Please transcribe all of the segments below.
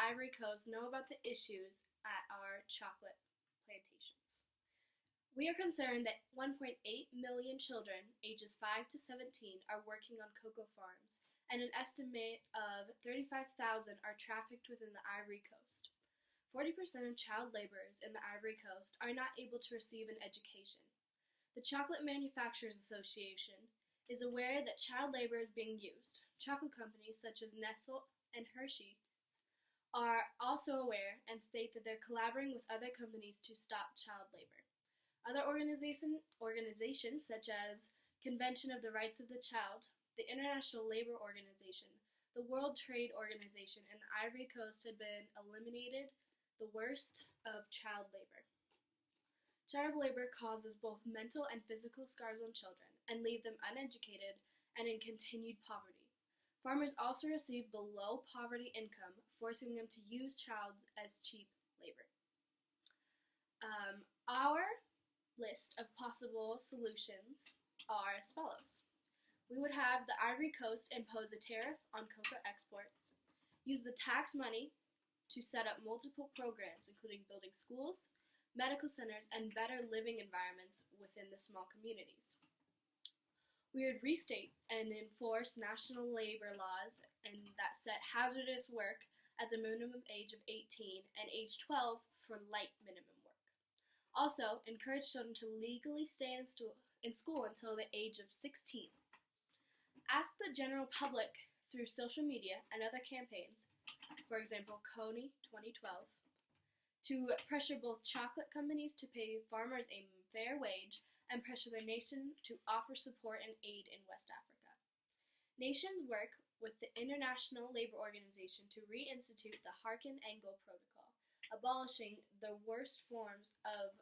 Ivory Coast know about the issues at our chocolate plantations. We are concerned that 1.8 million children ages 5 to 17 are working on cocoa farms, and an estimate of 35,000 are trafficked within the Ivory Coast. 40% of child laborers in the Ivory Coast are not able to receive an education. The Chocolate Manufacturers Association is aware that child labor is being used. Chocolate companies such as Nestle and Hershey are also aware and state that they're collaborating with other companies to stop child labor. Other organizations such as Convention of the Rights of the Child, the International Labor Organization, the World Trade Organization, and the Ivory Coast had been eliminated the worst of child labor. Child labor causes both mental and physical scars on children and leave them uneducated and in continued poverty. Farmers also receive below poverty income, forcing them to use child as cheap labor. Our list of possible solutions are as follows. We would have the Ivory Coast impose a tariff on cocoa exports, use the tax money to set up multiple programs, including building schools, medical centers, and better living environments within the small communities. We would restate and enforce national labor laws that set hazardous work at the minimum age of 18 and age 12 for light minimum work. Also, encourage children to legally stay in school until the age of 16. Ask the general public through social media and other campaigns, for example, Coney 2012, to pressure both chocolate companies to pay farmers a fair wage and pressure their nation to offer support and aid in West Africa. Nations work with the International Labor Organization to reinstitute the Harkin-Engel Protocol, abolishing the worst forms of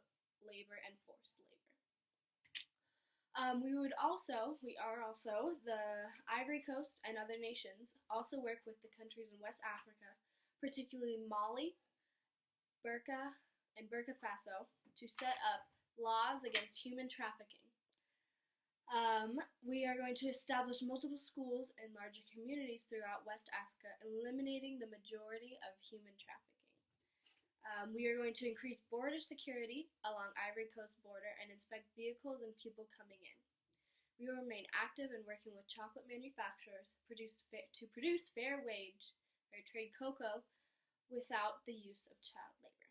labor and forced labor. We are also, the Ivory Coast and other nations, also work with the countries in West Africa, particularly Mali, Burkina Faso, to set up laws against human trafficking. We are going to establish multiple schools in larger communities throughout West Africa, eliminating the majority of human trafficking. We are going to increase border security along Ivory Coast border and inspect vehicles and people coming in. We will remain active in working with chocolate manufacturers to produce fair trade cocoa without the use of child labor.